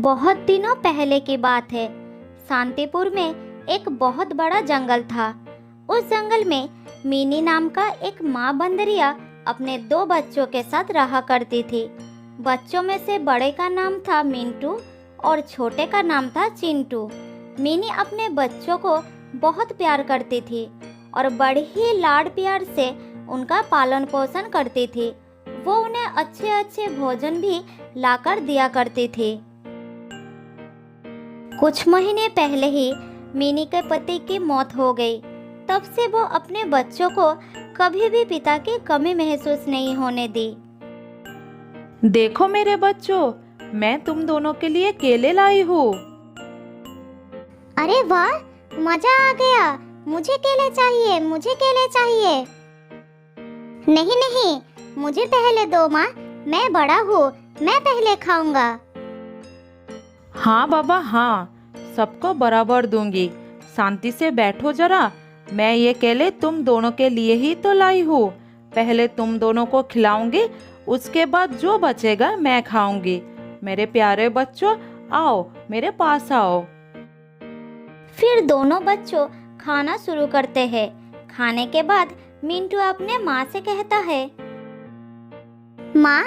बहुत दिनों पहले की बात है। शांतिपुर में एक बहुत बड़ा जंगल था। उस जंगल में मिनी नाम का एक माँ बंदरिया अपने 2 बच्चों के साथ रहा करती थी। बच्चों में से बड़े का नाम था मिंटू और छोटे का नाम था चिंटू। मिनी अपने बच्चों को बहुत प्यार करती थी और बड़े ही लाड प्यार से उनका पालन पोषण करती थी। वो उन्हें अच्छे अच्छे भोजन भी लाकर दिया करती थी। कुछ महीने पहले ही मिनी के पति की मौत हो गई। तब से वो अपने बच्चों को कभी भी पिता की कमी महसूस नहीं होने दी। देखो मेरे बच्चों, मैं तुम दोनों के लिए केले लाई हूँ। अरे वाह, मजा आ गया। मुझे केले चाहिए, मुझे केले चाहिए। नहीं नहीं, मुझे पहले दो माँ, मैं बड़ा हूँ, मैं पहले खाऊंगा। हाँ बाबा हाँ, सबको बराबर दूंगी। शांति से बैठो जरा। मैं ये केले तुम दोनों के लिए ही तो लाई हूँ। पहले तुम दोनों को खिलाऊंगी, उसके बाद जो बचेगा मैं खाऊंगी। मेरे प्यारे बच्चों, आओ मेरे पास आओ। फिर दोनों बच्चों खाना शुरू करते हैं। खाने के बाद मिंटू अपने माँ से कहता है, माँ,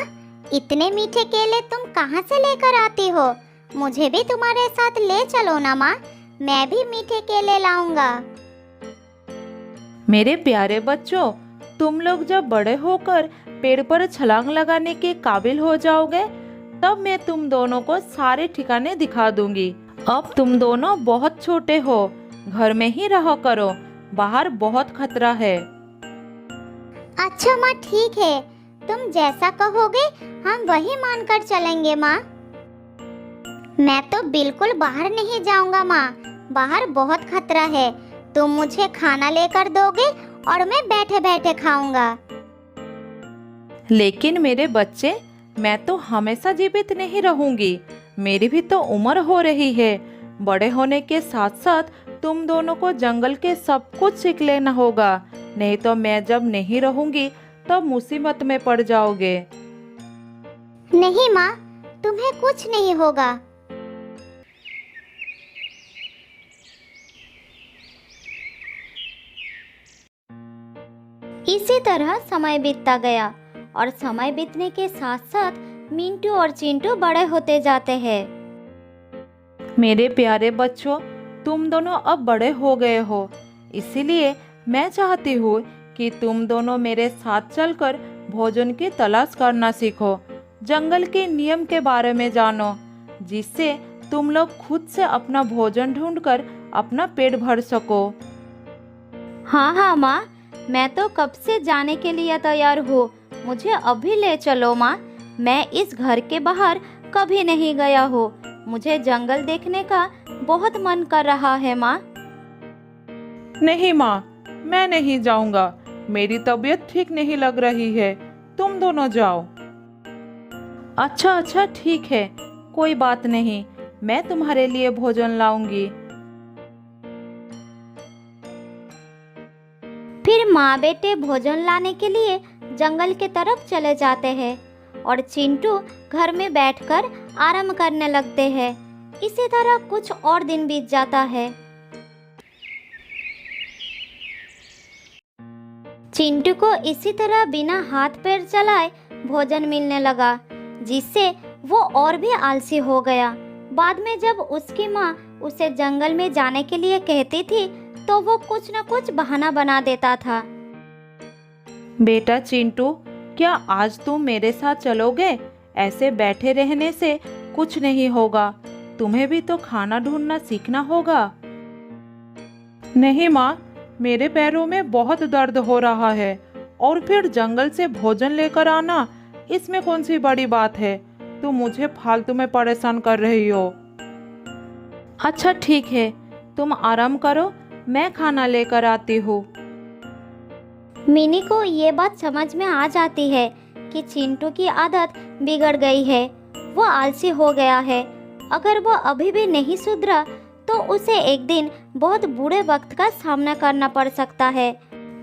इतने मीठे केले तुम कहाँ से लेकर आती हो? मुझे भी तुम्हारे साथ ले चलो ना माँ, मैं भी मीठे केले लाऊंगा। मेरे प्यारे बच्चों, तुम लोग जब बड़े होकर पेड़ पर छलांग लगाने के काबिल हो जाओगे, तब मैं तुम दोनों को सारे ठिकाने दिखा दूंगी। अब तुम दोनों बहुत छोटे हो, घर में ही रहा करो, बाहर बहुत खतरा है। अच्छा माँ, ठीक है, तुम जैसा कहोगे हम वही मानकर चलेंगे माँ। मैं तो बिल्कुल बाहर नहीं जाऊंगा माँ, बाहर बहुत खतरा है। तुम मुझे खाना लेकर दोगे और मैं बैठे बैठे खाऊंगा। लेकिन मेरे बच्चे, मैं तो हमेशा जीवित नहीं रहूंगी। मेरी भी तो उम्र हो रही है। बड़े होने के साथ साथ तुम दोनों को जंगल के सब कुछ सीख लेना होगा, नहीं तो मैं जब नहीं रहूंगी तब मुसीबत में पड़ जाओगे। नहीं माँ, तुम्हें कुछ नहीं होगा। इसी तरह समय बीतता गया और समय बीतने के साथ साथ मिंटू और चिंटू बड़े होते जाते हैं। मेरे प्यारे बच्चों, तुम दोनों अब बड़े हो गए हो, इसीलिए मैं चाहती हूँ कि तुम दोनों मेरे साथ चलकर भोजन की तलाश करना सीखो। जंगल के नियम के बारे में जानो, जिससे तुम लोग खुद से अपना भोजन ढूंढकर अपना पेट भर सको। हाँ हाँ माँ, मैं तो कब से जाने के लिए तैयार हूँ। मुझे अभी ले चलो माँ। मैं इस घर के बाहर कभी नहीं गया हूँ। मुझे जंगल देखने का बहुत मन कर रहा है माँ। नहीं माँ, मैं नहीं जाऊंगा। मेरी तबीयत ठीक नहीं लग रही है, तुम दोनों जाओ। अच्छा अच्छा ठीक है, कोई बात नहीं, मैं तुम्हारे लिए भोजन लाऊंगी। फिर माँ बेटे भोजन लाने के लिए जंगल की तरफ चले जाते हैं और चिंटू घर में बैठकर आराम करने लगते हैं। इसी तरह कुछ और दिन बीत जाता है। चिंटू को इसी तरह बिना हाथ पैर चलाए भोजन मिलने लगा, जिससे वो और भी आलसी हो गया। बाद में जब उसकी माँ उसे जंगल में जाने के लिए कहती थी, तो वो कुछ न कुछ बहाना बना देता था। बेटा चिंटू, क्या आज तुम मेरे साथ चलोगे? ऐसे बैठे रहने से कुछ नहीं होगा। तुम्हें भी तो खाना ढूंढना सीखना होगा। नहीं माँ, मेरे पैरों में बहुत दर्द हो रहा है और फिर जंगल से भोजन लेकर आना, इसमें कौन सी बड़ी बात है? तुम मुझे फालतू में परेशान कर रही हो। अच्छा ठीक है, तुम आराम करो, मैं खाना लेकर आती हूँ। मिनी को ये बात समझ में आ जाती है कि चिंटू की आदत बिगड़ गई है। वो आलसी हो गया है। अगर वो अभी भी नहीं सुधरा तो उसे एक दिन बहुत बुरे वक्त का सामना करना पड़ सकता है।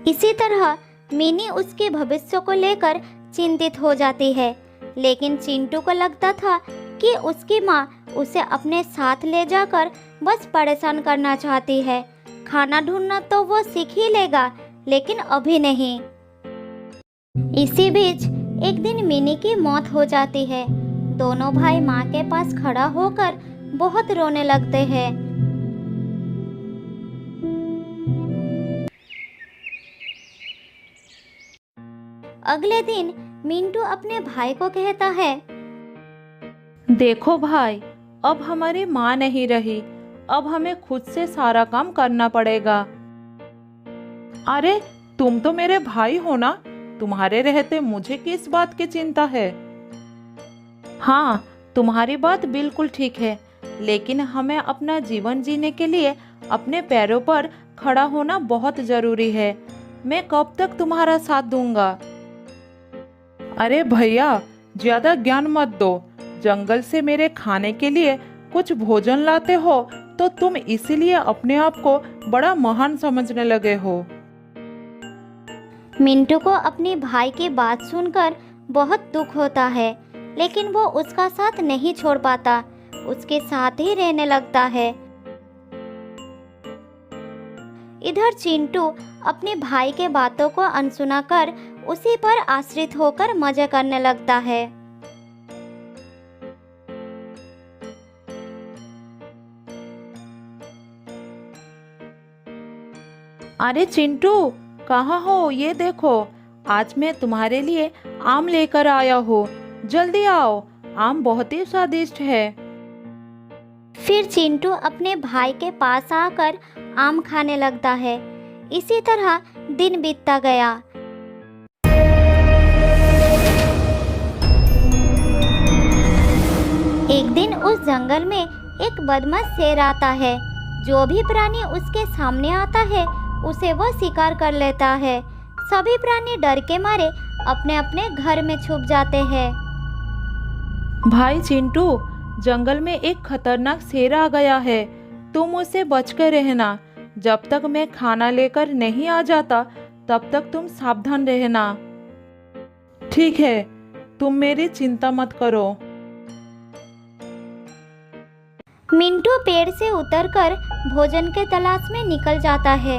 इसी तरह मिनी उसके भविष्य को लेकर चिंतित हो जाती है। लेकिन चिंटू को लगता था कि उसकी माँ उसे अपने साथ ले जाकर बस परेशान करना चाहती है। खाना ढूंढना तो वो सीख ही लेगा, लेकिन अभी नहीं। इसी बीच एक दिन मिनी की मौत हो जाती है। दोनों भाई माँ के पास खड़ा होकर बहुत रोने लगते हैं। अगले दिन मिंटू अपने भाई को कहता है, देखो भाई, अब हमारी माँ नहीं रही, अब हमें खुद से सारा काम करना पड़ेगा। अरे तुम तो मेरे भाई हो ना, तुम्हारे रहते मुझे किस बात की चिंता है। हाँ, तुम्हारी बात बिल्कुल ठीक है, लेकिन हमें अपना जीवन जीने के लिए अपने पैरों पर खड़ा होना बहुत जरूरी है। मैं कब तक तुम्हारा साथ दूंगा। अरे भैया, ज्यादा ज्ञान मत दो। जंगल से मेरे खाने के लिए कुछ भोजन लाते हो तो तुम इसीलिए अपने आप को बड़ा महान समझने लगे हो। मिंटू को अपने भाई की बात सुनकर बहुत दुख होता है, लेकिन वो उसका साथ नहीं छोड़ पाता, उसके साथ ही रहने लगता है। इधर चिंटू अपने भाई के बातों को अनसुना कर उसी पर आश्रित होकर मजे करने लगता है। अरे चिंटू, कहाँ हो? ये देखो, आज मैं तुम्हारे लिए आम लेकर आया हूँ। जल्दी आओ, आम बहुत ही स्वादिष्ट है। फिर चिंटू अपने भाई के पास आकर आम खाने लगता है। इसी तरह दिन बीतता गया। एक दिन उस जंगल में एक बदमाश शेर आता है। जो भी प्राणी उसके सामने आता है उसे वो शिकार कर लेता है। सभी प्राणी डर के मारे अपने अपने घर में छुप जाते हैं। भाई चिंटू, जंगल में एक खतरनाक शेर आ गया है, तुम उससे बचकर रहना। जब तक मैं खाना लेकर नहीं आ जाता तब तक तुम सावधान रहना। ठीक है, तुम मेरी चिंता मत करो। मिंटू पेड़ से उतरकर भोजन के तलाश में निकल जाता है।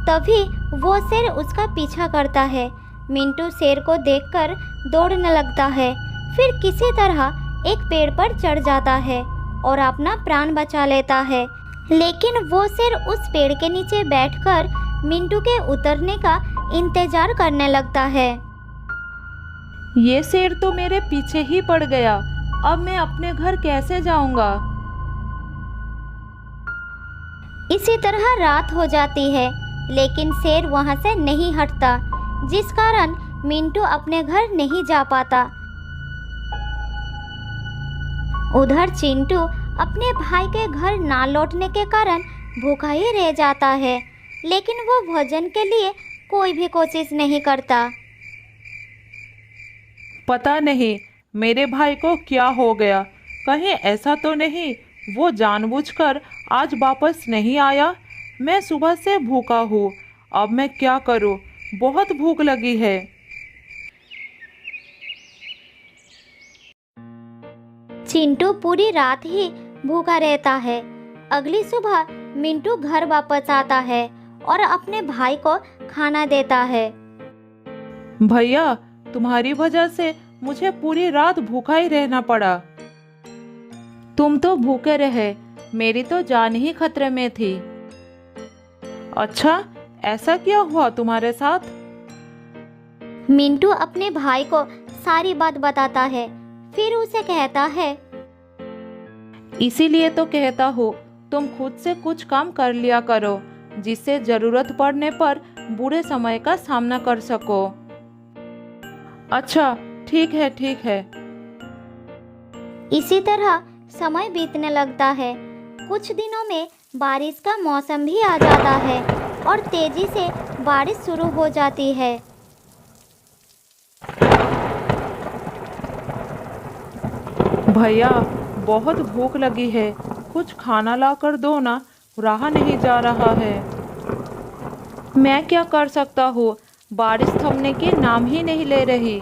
तभी वो शेर उसका पीछा करता है। मिंटू शेर को देखकर दौड़ने लगता है। फिर किसी तरह एक पेड़ पर चढ़ जाता है और अपना प्राण बचा लेता है। लेकिन वो शेर उस पेड़ के नीचे बैठकर मिंटू के उतरने का इंतजार करने लगता है। ये शेर तो मेरे पीछे ही पड़ गया, अब मैं अपने घर कैसे जाऊंगा? इसी तरह रात हो जाती है, लेकिन शेर वहां से नहीं हटता, जिस कारण मिंटू अपने घर नहीं जा पाता। उधर चिंटू अपने भाई के घर ना लौटने के कारण भूखा ही रह जाता है, लेकिन वो भोजन के लिए कोई भी कोशिश नहीं करता। पता नहीं मेरे भाई को क्या हो गया। कहीं ऐसा तो नहीं वो जानबूझकर आज वापस नहीं आया? मैं सुबह से भूखा हूँ, अब मैं क्या करूँ? बहुत भूख लगी है। चिंटू पूरी रात ही भूखा रहता है। अगली सुबह मिंटू घर वापस आता है और अपने भाई को खाना देता है। भैया, तुम्हारी वजह से मुझे पूरी रात भूखा ही रहना पड़ा। तुम तो भूखे रहे, मेरी तो जान ही खतरे में थी। अच्छा, ऐसा क्या हुआ तुम्हारे साथ? मिंटू अपने भाई को सारी बात बताता है। फिर उसे कहता है, इसीलिए तो कहता हूँ तुम खुद से कुछ काम कर लिया करो, जिससे जरूरत पड़ने पर बुरे समय का सामना कर सको। अच्छा, ठीक है ठीक है। इसी तरह समय बीतने लगता है। कुछ दिनों में बारिश का मौसम भी आ जाता है और तेजी से बारिश शुरू हो जाती है। भैया, बहुत भूख लगी है, कुछ खाना ला कर दो ना, रहा नहीं जा रहा है। मैं क्या कर सकता हूँ, बारिश थमने के नाम ही नहीं ले रही।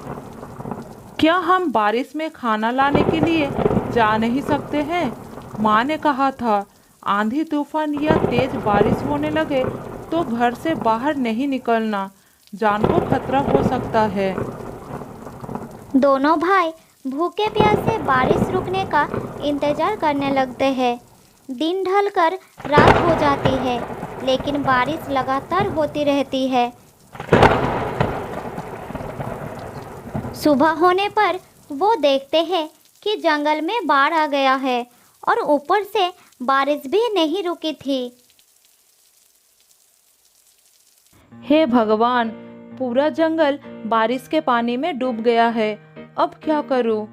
क्या हम बारिश में खाना लाने के लिए जा नहीं सकते हैं? माँ ने कहा था आंधी तूफान या तेज बारिश होने लगे तो घर से बाहर नहीं निकलना, जान को खतरा हो सकता है। दोनों भाई भूखे प्यासे बारिश रुकने का इंतजार करने लगते हैं। दिन ढलकर रात हो जाती है, लेकिन बारिश लगातार होती रहती है। सुबह होने पर वो देखते हैं कि जंगल में बाढ़ आ गया है और ऊपर से बारिश भी नहीं रुकी थी। हे भगवान, पूरा जंगल बारिश के पानी में डूब गया है, अब क्या करूं?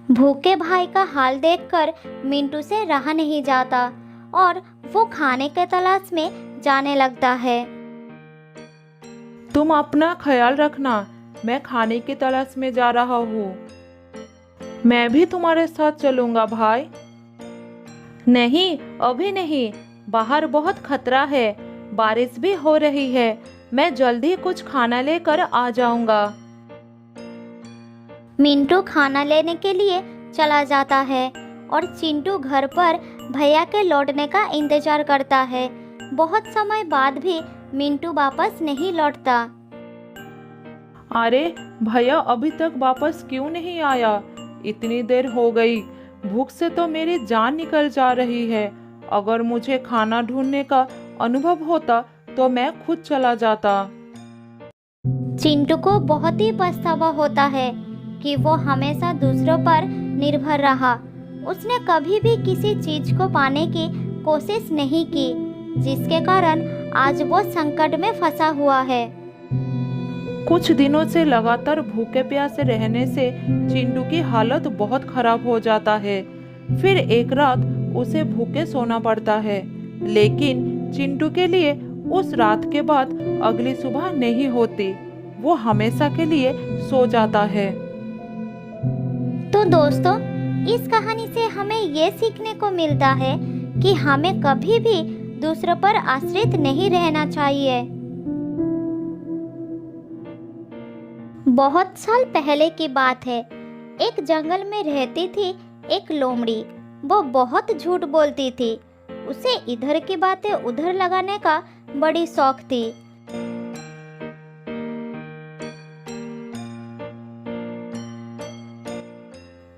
भूखे भाई का हाल देखकर मिंटू से रहा नहीं जाता और वो खाने के तलाश में जाने लगता है। तुम अपना ख्याल रखना, मैं खाने की तलाश में जा रहा हूँ। मैं भी तुम्हारे साथ चलूंगा भाई। नहीं, अभी नहीं, बाहर बहुत खतरा है, बारिश भी हो रही है, मैं जल्दी कुछ खाना लेकर आ जाऊंगा। मिंटू खाना लेने के लिए चला जाता है और चिंटू घर पर भैया के लौटने का इंतजार करता है। बहुत समय बाद भी मिंटू वापस नहीं लौटता। अरे भैया अभी तक वापस क्यों नहीं आया? इतनी देर हो गई, भूख से तो मेरी जान निकल जा रही है। अगर मुझे खाना ढूंढने का अनुभव होता तो मैं खुद चला जाता। चिंटू को बहुत ही पछतावा होता है कि वो हमेशा दूसरों पर निर्भर रहा। उसने कभी भी किसी चीज को पाने की कोशिश नहीं की, जिसके कारण आज वो संकट में फंसा हुआ है। कुछ दिनों से लगातार भूखे प्यासे रहने से चिंटू की हालत बहुत खराब हो जाता है। फिर एक रात उसे भूखे सोना पड़ता है, लेकिन चिंटू के लिए उस रात के बाद अगली सुबह नहीं होती। वो हमेशा के लिए सो जाता है। तो दोस्तों, इस कहानी से हमें ये सीखने को मिलता है कि हमें कभी भी दूसरों पर आश्रित नहीं रहना चाहिए। बहुत साल पहले की बात है। एक जंगल में रहती थी एक लोमड़ी। वो बहुत झूठ बोलती थी। उसे इधर की बातें उधर लगाने का बड़ी शौक थी।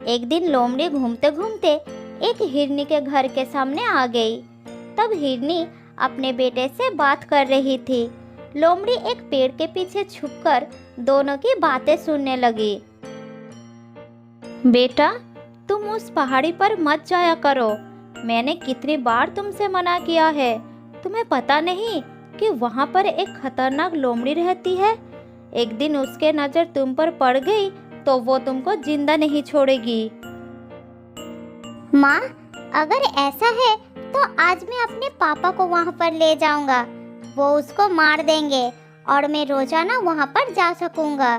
एक दिन लोमड़ी घूमते घूमते एक हिरनी के घर के सामने आ गई। तब हिरनी अपने बेटे से बात कर रही थी। लोमड़ी एक पेड़ के पीछे छुपकर दोनों की बातें सुनने लगी। बेटा, तुम उस पहाड़ी पर मत जाया करो। मैंने कितनी बार तुमसे मना किया है। तुम्हें पता नहीं कि वहाँ पर एक खतरनाक लोमड़ी रहती है। एक दिन उसके नज़र तुम पर पड़ गई तो वो तुमको जिंदा नहीं छोड़ेगी। माँ, अगर ऐसा है तो आज मैं अपने पापा को वहाँ पर ले जाऊंगा। वो उसको मार देंगे और मैं रोजाना वहाँ पर जा सकूंगा।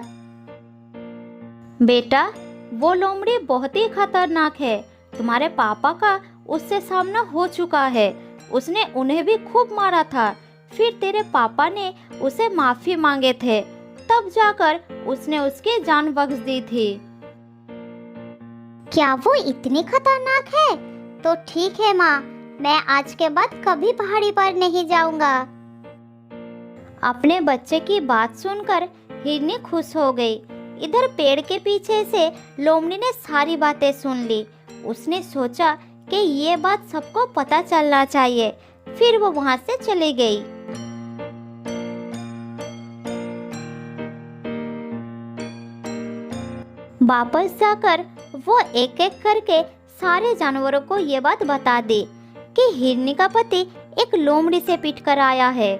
बेटा, वो लोमड़ी बहुत ही खतरनाक है। तुम्हारे पापा का उससे सामना हो चुका है। उसने उन्हें भी खूब मारा था। फिर तेरे पापा ने उसे माफी मांगे थे, तब जाकर उसने उसकी जान बख्श दी थी। क्या वो इतनी खतरनाक है? तो ठीक है माँ, मैं आज के बाद कभी पहाड़ी पर नहीं जाऊंगा। अपने बच्चे की बात सुनकर हिरनी खुश हो गई। इधर पेड़ के पीछे से लोमड़ी ने सारी बातें सुन ली। उसने सोचा कि ये बात सबको पता चलना चाहिए। फिर वो वहां से चली गई। वापस जाकर वो एक एक करके सारे जानवरों को ये बात बता दी कि हिरनी का पति एक लोमड़ी से पिट कर आया है।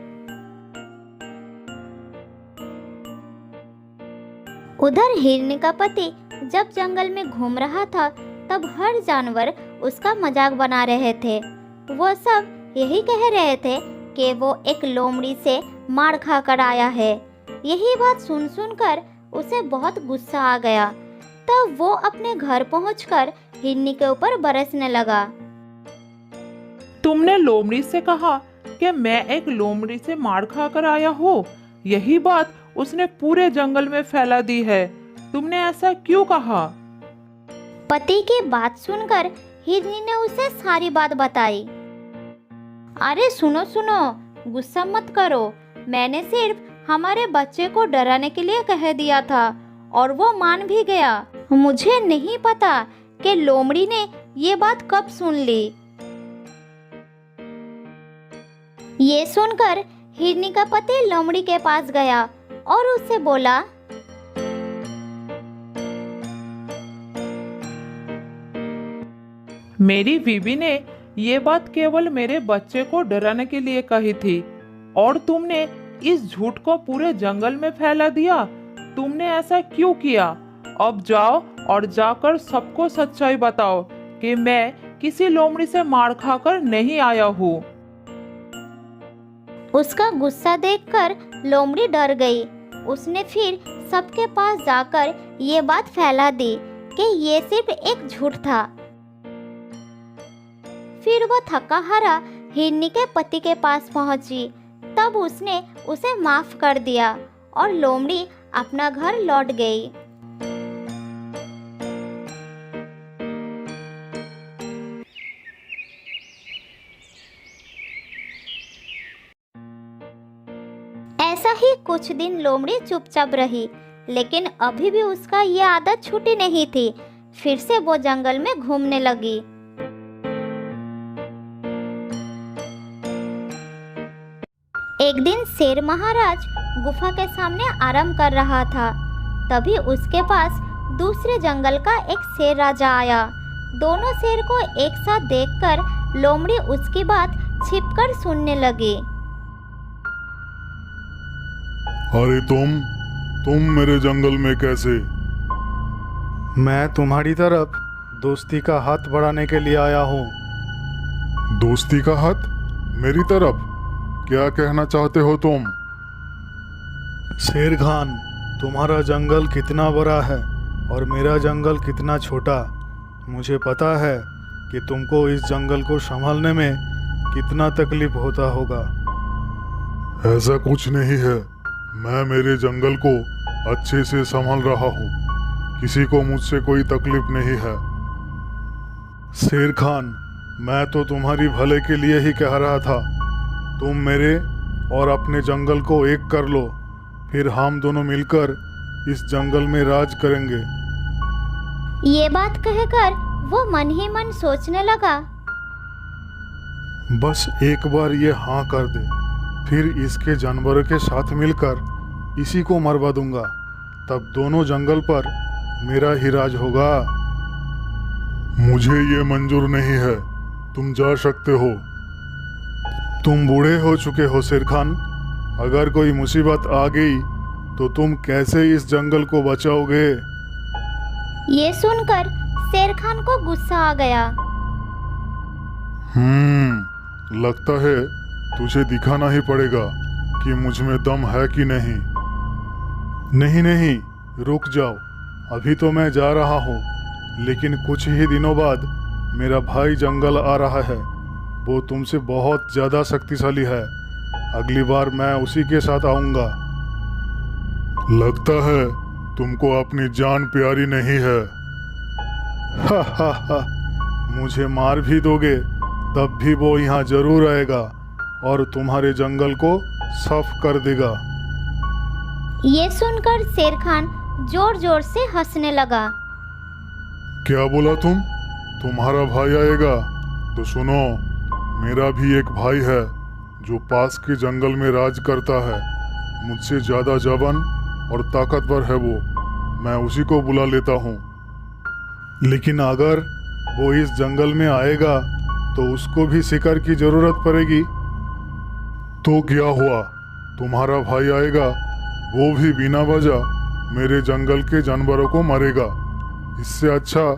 उधर हिरनी का पति जब जंगल में घूम रहा था, तब हर जानवर उसका मजाक बना रहे थे। वो सब यही कह रहे थे कि वो एक लोमड़ी से मार खा कर आया है। यही बात सुन सुनकर उसे बहुत गुस्सा आ गया। तब वो अपने घर पहुंचकर हिरनी के ऊपर बरसने लगा। तुमने लोमड़ी से कहा कि मैं एक लोमड़ी से मार खाकर आया हूँ। यही बात उसने पूरे जंगल में फैला दी है। तुमने ऐसा क्यों कहा? पति की बात सुनकर हिरनी ने उसे सारी बात बताई। अरे सुनो सुनो, गुस्सा मत करो, मैंने सिर्फ हमारे बच्चे को डराने के लिए कह दिया था और वो मान भी गया। मुझे नहीं पता कि लोमड़ी ने ये बात कब सुन ली। ये सुनकर हिरनी का पति लोमड़ी के पास गया और उससे बोला, मेरी बीवी ने ये बात केवल मेरे बच्चे को डराने के लिए कही थी और तुमने इस झूठ को पूरे जंगल में फैला दिया। तुमने ऐसा क्यों किया? अब जाओ और जाकर सबको सच्चाई बताओ कि मैं किसी लोमड़ी से मार खाकर नहीं आया हूँ। उसका गुस्सा देखकर लोमड़ी डर गई। उसने फिर सबके पास जाकर ये बात फैला दी कि ये सिर्फ एक झूठ था। फिर वो थका हारा हिरनी के पति के पास पहुंची। तब उसने उसे माफ कर दिया और लोमड़ी अपना घर लौट गई। ऐसा ही कुछ दिन लोमड़ी चुपचाप रही, लेकिन अभी भी उसका ये आदत छूटी नहीं थी। फिर से वो जंगल में घूमने लगी। एक दिन शेर महाराज गुफा के सामने आराम कर रहा था। तभी उसके पास दूसरे जंगल का एक शेर राजा आया। दोनों शेर को एक साथ देखकर लोमड़ी उसकी बात छिपकर सुनने लगी। अरे तुम मेरे जंगल में कैसे? मैं तुम्हारी तरफ दोस्ती का हाथ बढ़ाने के लिए आया हूँ। दोस्ती का हाथ? मेरी तरफ? क्या कहना चाहते हो तुम? शेर खान, तुम्हारा जंगल कितना बड़ा है और मेरा जंगल कितना छोटा। मुझे पता है कि तुमको इस जंगल को संभालने में कितना तकलीफ होता होगा। ऐसा कुछ नहीं है, मैं मेरे जंगल को अच्छे से संभाल रहा हूँ। किसी को मुझसे कोई तकलीफ नहीं है। शेर खान, मैं तो तुम्हारी भले के लिए ही कह रहा था। तुम मेरे और अपने जंगल को एक कर लो, फिर हम दोनों मिलकर इस जंगल में राज करेंगे। ये बात कहकर वो मन ही मन सोचने लगा। बस एक बार ये हाँ कर दे, फिर इसके जानवरों के साथ मिलकर इसी को मरवा दूंगा। तब दोनों जंगल पर मेरा ही राज होगा। मुझे ये मंजूर नहीं है, तुम जा सकते हो। तुम बूढ़े हो चुके हो शेर खान। अगर कोई मुसीबत आ गई तो तुम कैसे इस जंगल को बचाओगे? ये सुनकर शेर खान को गुस्सा आ गया। लगता है तुझे दिखाना ही पड़ेगा कि मुझ में दम है कि नहीं। नहीं, रुक जाओ। अभी तो मैं जा रहा हूँ, लेकिन कुछ ही दिनों बाद मेरा भाई जंगल आ रहा है। वो तुमसे बहुत ज़्यादा शक्तिशाली है। अगली बार मैं उसी के साथ आऊँगा। लगता है तुमको अपनी जान प्यारी नहीं है। हा, मुझे मार भी दोगे तब भी वो यहाँ जरूर आएगा और तुम्हारे जंगल को साफ कर देगा। ये सुनकर शेर खान जोर जोर से हंसने लगा। क्या बोला तुम? तुम्हारा भाई आएगा? तो सुनो, मेरा भी एक भाई है जो पास के जंगल में राज करता है। मुझसे ज़्यादा जवान और ताकतवर है वो। मैं उसी को बुला लेता हूँ। लेकिन अगर वो इस जंगल में आएगा तो उसको भी शिकार की जरूरत पड़ेगी। तो क्या हुआ? तुम्हारा भाई आएगा, वो भी बिना वजह मेरे जंगल के जानवरों को मारेगा। इससे अच्छा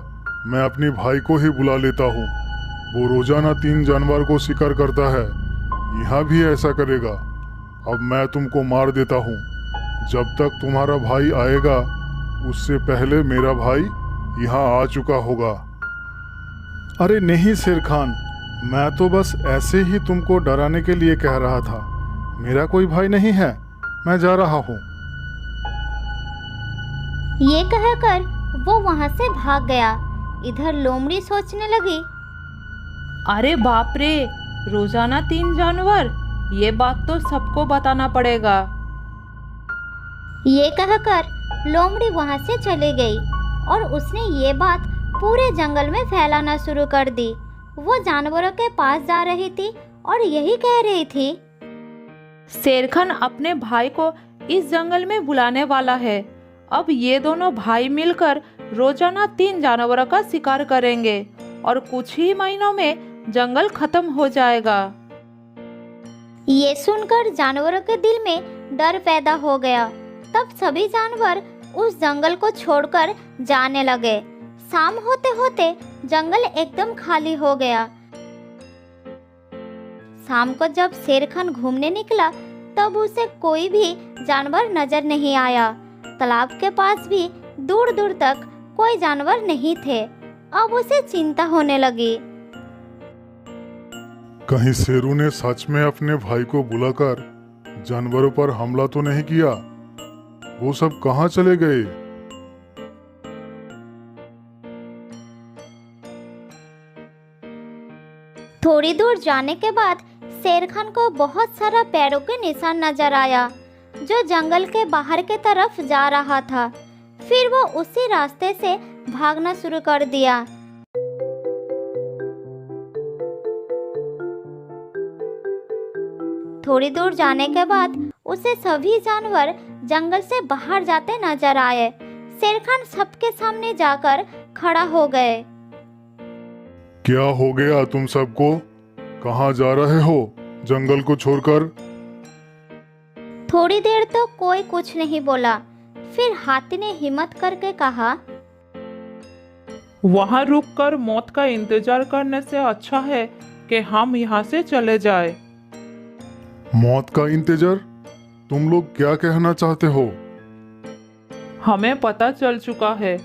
मैं अपनी भाई को ही बुला लेता हूँ। वो रोजाना 3 जानवर को शिकार करता है। यहाँ भी ऐसा करेगा। अब मैं तुमको मार देता हूँ। जब तक तुम्हारा भाई आएगा उससे पहले मेरा भाई यहाँ आ चुका होगा। अरे नहीं शेर खान, मैं तो बस ऐसे ही तुमको डराने के लिए कह रहा था। मेरा कोई भाई नहीं है, मैं जा रहा हूँ। ये कहकर वो वहां से भाग गया। इधर लोमड़ी सोचने लगी, अरे बाप रे, रोजाना 3 जानवर, ये बात तो सबको बताना पड़ेगा। ये कहकर लोमड़ी वहां से चली गई और उसने ये बात पूरे जंगल में फैलाना शुरू कर दी। वो जानवरों के पास जा रही थी और यही कह रही थी, शेरखान अपने भाई को इस जंगल में बुलाने वाला है। अब ये दोनों भाई मिलकर रोजाना 3 जानवरों का शिकार करेंगे और कुछ ही महीनों में जंगल खत्म हो जाएगा। ये सुनकर जानवरों के दिल में डर पैदा हो गया। तब सभी जानवर उस जंगल को छोड़कर जाने लगे। शाम होते होते जंगल एकदम खाली हो गया। शाम को जब शेरखान घूमने निकला तब उसे कोई भी जानवर नजर नहीं आया। तालाब के पास भी दूर दूर तक कोई जानवर नहीं थे। अब उसे चिंता होने लगी। कहीं शेरू ने सच में अपने भाई को बुलाकर जानवरों पर हमला तो नहीं किया? वो सब कहाँ चले गए? थोड़ी दूर जाने के बाद शेरखान को बहुत सारा पैरों के निशान नजर आया जो जंगल के बाहर के तरफ जा रहा था। फिर वो उसी रास्ते से भागना शुरू कर दिया। थोड़ी दूर जाने के बाद उसे सभी जानवर जंगल से बाहर जाते नजर आए। शेरखान सबके सामने जाकर खड़ा हो गए। क्या हो गया तुम सबको? कहाँ जा रहे हो जंगल को छोड़कर? थोड़ी देर तो कोई कुछ नहीं बोला। फिर हाथी ने हिम्मत करके कहा, वहाँ रुककर मौत का इंतजार करने से अच्छा है कि हम यहाँ से चले जाए। मौत का इंतजार? तुम लोग क्या कहना चाहते हो? हमें पता चल चुका है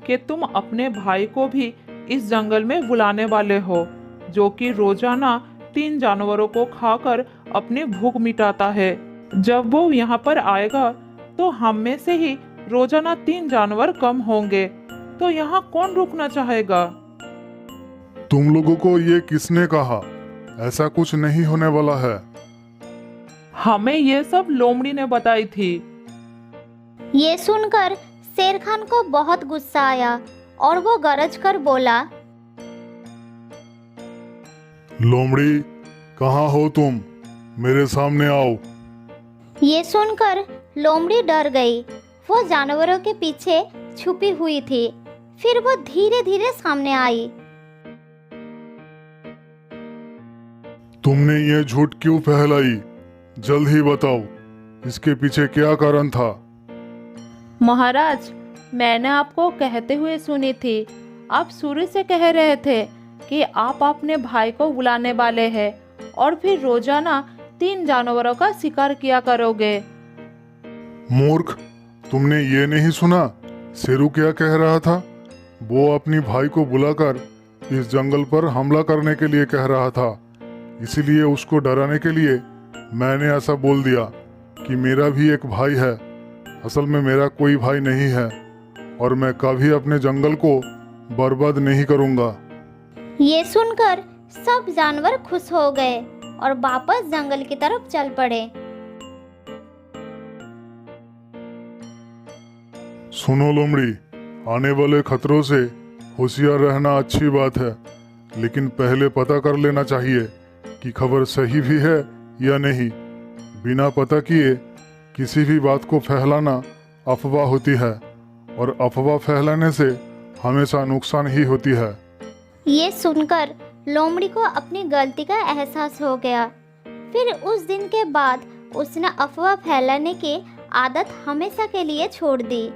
कि तुम अपने भाई को भी इस जंगल में बुलाने वाले हो, जो कि रोजाना 3 जानवरों को खाकर अपनी भूख मिटाता है। जब वो यहाँ पर आएगा तो हम में से ही रोजाना 3 जानवर कम होंगे, तो यहाँ कौन रुकना चाहेगा? तुम लोगों को ये किसने कहा? ऐसा कुछ नहीं होने वाला है। हमें ये सब लोमड़ी ने बताई थी। ये सुनकर शेरखान को बहुत गुस्सा आया और वो गरज कर बोला, लोमड़ी, कहाँ हो तुम? मेरे सामने आओ। ये सुनकर लोमड़ी डर गई। वो जानवरों के पीछे छुपी हुई थी। फिर वो धीरे धीरे सामने आई। तुमने ये झूठ क्यों फैलाई? जल्द ही बताओ, इसके पीछे क्या कारण था? महाराज, मैंने आपको कहते हुए सुनी थी। आप शुरू से कह रहे थे कि आप अपने भाई को बुलाने वाले हैं और फिर रोजाना 3 जानवरों का शिकार किया करोगे। मूर्ख, तुमने ये नहीं सुना शेरू क्या कह रहा था? वो अपनी भाई को बुलाकर इस जंगल पर हमला करने के लिए कह रहा था। इसीलिए उसको डराने के लिए मैंने ऐसा बोल दिया कि मेरा भी एक भाई है। असल में मेरा कोई भाई नहीं है और मैं कभी अपने जंगल को बर्बाद नहीं करूंगा। ये सुनकर सब जानवर खुश हो गए और वापस जंगल की तरफ चल पड़े। सुनो लोमड़ी, आने वाले खतरों से होशियार रहना अच्छी बात है, लेकिन पहले पता कर लेना चाहिए कि खबर सही भी है या नहीं। बिना पता किए किसी भी बात को फैलाना अफवाह होती है और अफवाह फैलाने से हमेशा नुकसान ही होती है। ये सुनकर लोमड़ी को अपनी गलती का एहसास हो गया। फिर उस दिन के बाद उसने अफवाह फैलाने की आदत हमेशा के लिए छोड़ दी।